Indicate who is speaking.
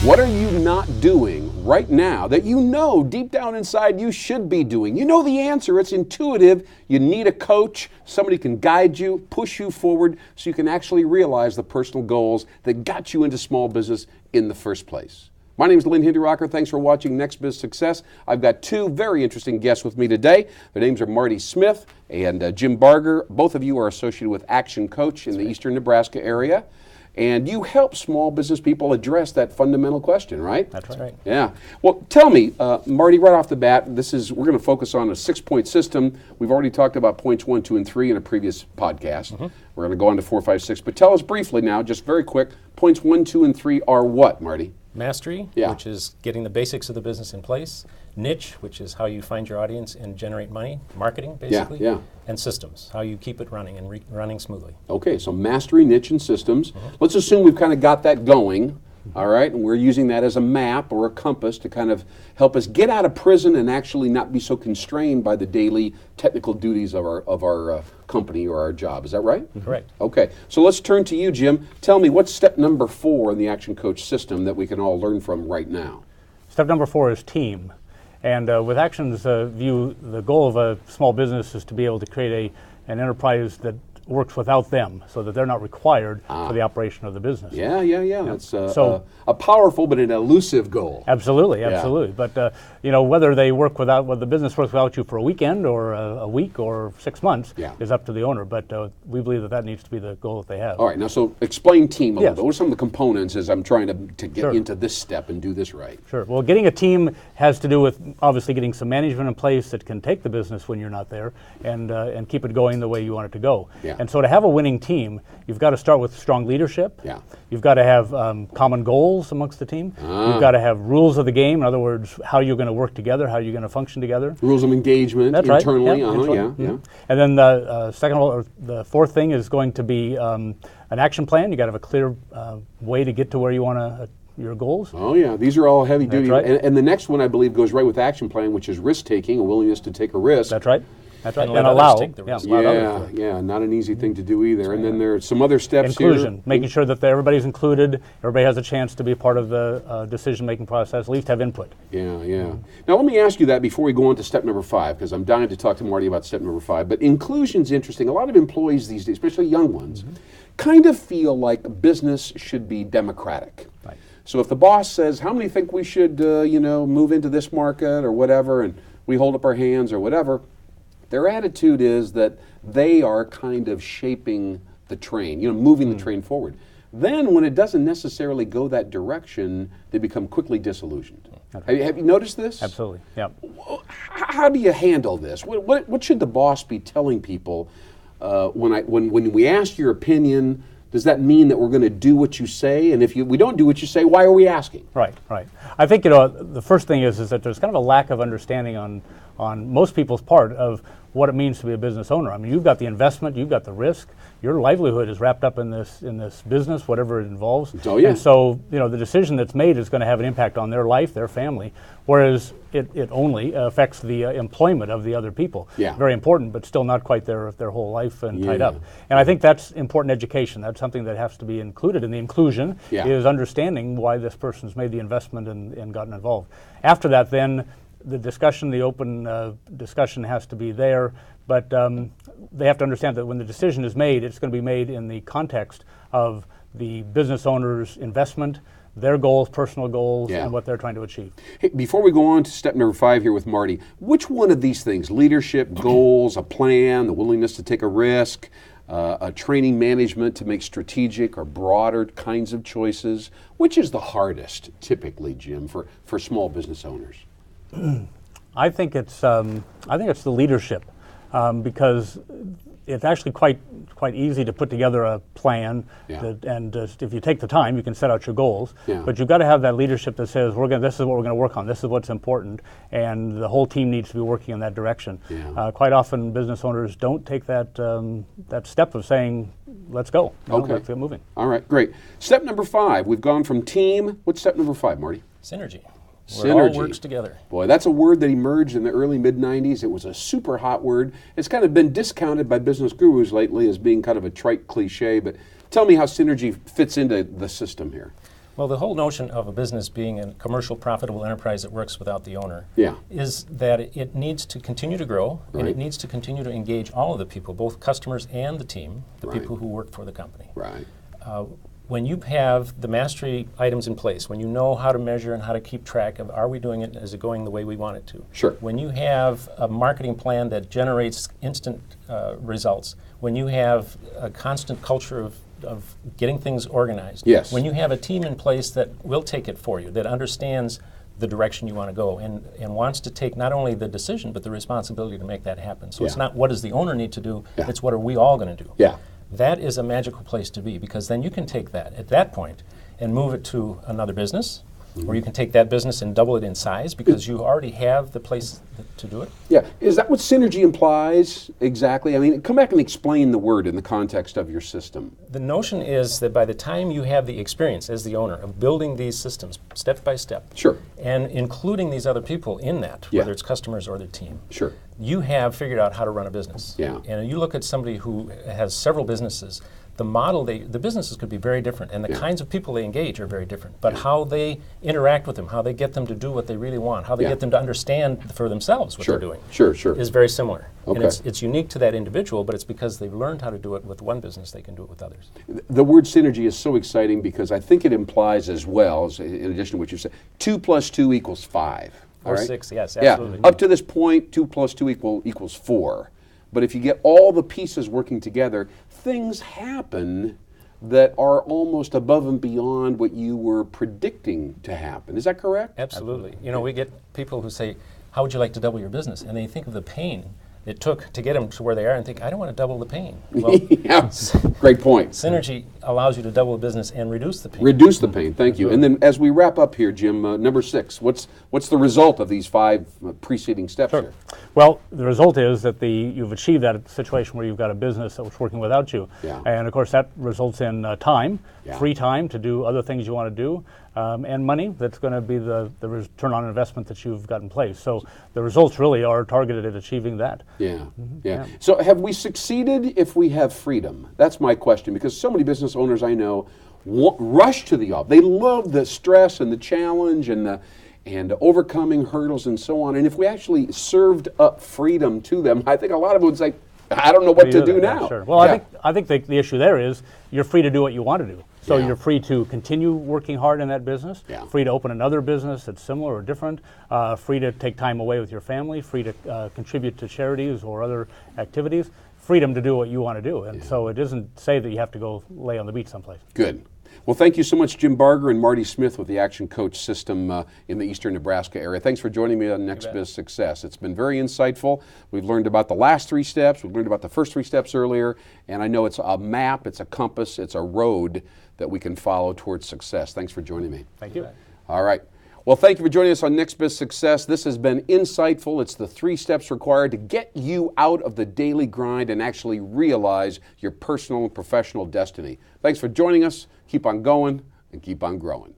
Speaker 1: What are you not doing right now that you know deep down inside you should be doing? You know the answer. It's intuitive. You need a coach. Somebody can guide you, push you forward so you can actually realize the personal goals that got you into small business in the first place. My name is Lynn Hinderocker. Thanks for watching NxBizSuccess. I've got two very interesting guests with me today. Their names are Marty Smith and Jim Barger. Both of you are associated with ActionCOACH in the eastern Nebraska area. And you help small business people address that fundamental question, right?
Speaker 2: That's right.
Speaker 1: Yeah. Well, tell me, Marty, right off the bat, we're going to focus on a 6-point system. We've already talked about points 1, 2, and 3 in a previous podcast. We're going to go on to 4, 5, 6. But tell us briefly now, just very quick, points 1, 2, and 3 are what, Marty?
Speaker 2: Mastery, which is getting the basics of the business in place. Niche, which is how you find your audience and generate money. Marketing, basically.
Speaker 1: Yeah.
Speaker 2: And systems, how you keep it running and running smoothly.
Speaker 1: Okay, so mastery, niche, and systems. Let's assume we've kind of got that going. All right, and we're using that as a map or a compass to kind of help us get out of prison and actually not be so constrained by the daily technical duties of our company or our job. Is that right?
Speaker 2: Correct.
Speaker 1: Okay, so let's turn to you, Jim. Tell me, what's step number 4 in the ActionCOACH system that we can all learn from right now?
Speaker 3: Step number 4 is team. And with Action's view, the goal of a small business is to be able to create an enterprise that works without them, so that they're not required for the operation of the business.
Speaker 1: Yeah. That's a powerful but an elusive goal.
Speaker 3: Absolutely. But whether the business works without you for a weekend or a week or 6 months is up to the owner. But we believe that needs to be the goal that they have.
Speaker 1: All right. Now, so explain team a little bit. What are some of the components as I'm trying to get into this step and do this right?
Speaker 3: Sure. Well, getting a team has to do with obviously getting some management in place that can take the business when you're not there and keep it going the way you want it to go.
Speaker 1: Yeah.
Speaker 3: And so to have a winning team, you've got to start with strong leadership.
Speaker 1: Yeah.
Speaker 3: You've got to have common goals amongst the team. You've got to have rules of the game. In other words, how you're going to work together, how you're going to function together.
Speaker 1: Rules of engagement internally. Yeah.
Speaker 3: And then the fourth thing is going to be an action plan. You got to have a clear way to get to where you want your goals.
Speaker 1: Oh yeah, these are all heavy duty.
Speaker 3: Right.
Speaker 1: And the next one I believe goes right with action plan, which is risk taking, a willingness to take a risk.
Speaker 3: That's right.
Speaker 2: And allow take the risk.
Speaker 1: Not an easy thing to do either. And then there are some other steps
Speaker 3: Inclusion,
Speaker 1: here.
Speaker 3: making sure that everybody's included, everybody has a chance to be part of the decision-making process, at least have input.
Speaker 1: Yeah. Now let me ask you that before we go on to step number 5, because I'm dying to talk to Marty about step number 5. But inclusion's interesting. A lot of employees these days, especially young ones, kind of feel like business should be democratic.
Speaker 3: Right.
Speaker 1: So if the boss says, how many think we should move into this market or whatever, and we hold up our hands or whatever, their attitude is that they are kind of shaping the train, moving the train forward. Then when it doesn't necessarily go that direction, they become quickly disillusioned. Okay. Have you noticed this?
Speaker 3: Absolutely, yeah.
Speaker 1: How do you handle this? What should the boss be telling people when we ask your opinion? Does that mean that we're going to do what you say? And if we don't do what you say, why are we asking?
Speaker 3: Right. I think the first thing is that there's kind of a lack of understanding on most people's part of what it means to be a business owner. I mean, you've got the investment, you've got the risk, your livelihood is wrapped up in this business, whatever it involves.
Speaker 1: Oh, yeah.
Speaker 3: And so, the decision that's made is going to have an impact on their life, their family, whereas it only affects the employment of the other people.
Speaker 1: Yeah.
Speaker 3: Very important, but still not quite their whole life and tied up. And I think that's important education. That's something that has to be included in the inclusion, is understanding why this person's made the investment and gotten involved. After that, then, the discussion, the open discussion has to be there, but they have to understand that when the decision is made, it's going to be made in the context of the business owner's investment, their goals, personal goals, and what they're trying to achieve.
Speaker 1: Hey, before we go on to step number 5 here with Marty, which one of these things, leadership, goals, a plan, the willingness to take a risk, a training management to make strategic or broader kinds of choices, which is the hardest typically, Jim, for small business owners?
Speaker 3: I think it's the leadership because it's actually quite easy to put together a plan, and if you take the time, you can set out your goals. But you've got to have that leadership that says, this is what we're going to work on. This is what's important, and the whole team needs to be working in that direction. Quite often, business owners don't take that step of saying, "Let's go. Let's get moving."
Speaker 1: All right, great. Step number 5. We've gone from team. What's step number 5, Marty?
Speaker 2: Synergy.
Speaker 1: Synergy.
Speaker 2: Where it all works together.
Speaker 1: Boy, that's a word that emerged in the early mid-90s. It was a super hot word. It's kind of been discounted by business gurus lately as being kind of a trite cliche, but tell me how synergy fits into the system here.
Speaker 2: Well, the whole notion of a business being a commercial, profitable enterprise that works without the owner is that it needs to continue to grow, and it needs to continue to engage all of the people, both customers and the team, the people who work for the company.
Speaker 1: Right.
Speaker 2: When you have the mastery items in place, when you know how to measure and how to keep track of, are we doing it, is it going the way we want it to?
Speaker 1: Sure.
Speaker 2: When you have a marketing plan that generates instant results, when you have a constant culture of getting things organized,
Speaker 1: yes.
Speaker 2: when you have a team in place that will take it for you, that understands the direction you want to go and wants to take not only the decision but the responsibility to make that happen. So it's not what does the owner need to do, it's what are we all going to do.
Speaker 1: Yeah.
Speaker 2: That is a magical place to be, because then you can take that at that point and move it to another business, or you can take that business and double it in size because you already have the place to do it.
Speaker 1: Yeah, is that what synergy implies exactly? I mean, come back and explain the word in the context of your system.
Speaker 2: The notion is that by the time you have the experience as the owner of building these systems step by step,
Speaker 1: sure,
Speaker 2: and including these other people in that, whether it's customers or their team,
Speaker 1: sure,
Speaker 2: you have figured out how to run a business.
Speaker 1: Yeah.
Speaker 2: And you look at somebody who has several businesses, the model, the businesses could be very different, and the kinds of people they engage are very different. But how they interact with them, how they get them to do what they really want, how they get them to understand for themselves what they're doing, is very similar.
Speaker 1: Okay.
Speaker 2: And it's unique to that individual, but it's because they've learned how to do it with one business, they can do it with others.
Speaker 1: The word synergy is so exciting because I think it implies as well, as in addition to what you said, 2 + 2 = 5.
Speaker 2: Or 6, yes, absolutely.
Speaker 1: Yeah, up to this point, 2 + 2 equals 4. But if you get all the pieces working together, things happen that are almost above and beyond what you were predicting to happen. Is that correct?
Speaker 2: Absolutely. You know, we get people who say, how would you like to double your business? And they think of the pain it took to get them to where they are and think, I don't want to double the pain. Well,
Speaker 1: great point.
Speaker 2: Synergy allows you to double the business and reduce the pain.
Speaker 1: Reduce the pain, thank you. And then as we wrap up here, Jim, number 6, what's the result of these 5 preceding steps here?
Speaker 3: Well, the result is that you've achieved that situation where you've got a business that was working without you. And of course that results in time, free time to do other things you want to do, and money that's going to be the return on investment that you've got in place. So the results really are targeted at achieving that.
Speaker 1: Yeah. So have we succeeded if we have freedom? That's my question, because so many business owners I know rush to the office. They love the stress and the challenge and overcoming hurdles and so on. And if we actually served up freedom to them, I think a lot of them would say, I don't know what to do now.
Speaker 3: Sure. Well, I think the issue there is you're free to do what you want to do. So you're free to continue working hard in that business, free to open another business that's similar or different, free to take time away with your family, free to contribute to charities or other activities, freedom to do what you want to do. And so it doesn't say that you have to go lay on the beach someplace.
Speaker 1: Good. Well, thank you so much, Jim Barger and Marty Smith with the ActionCOACH system in the eastern Nebraska area. Thanks for joining me on NxBizSuccess. It's been very insightful. We've learned about the last 3 steps. We've learned about the first 3 steps earlier. And I know it's a map, it's a compass, it's a road that we can follow towards success. Thanks for joining me.
Speaker 3: Thank you.
Speaker 1: All right. Well, thank you for joining us on NxBizSuccess. This has been insightful. It's the 3 steps required to get you out of the daily grind and actually realize your personal and professional destiny. Thanks for joining us. Keep on going and keep on growing.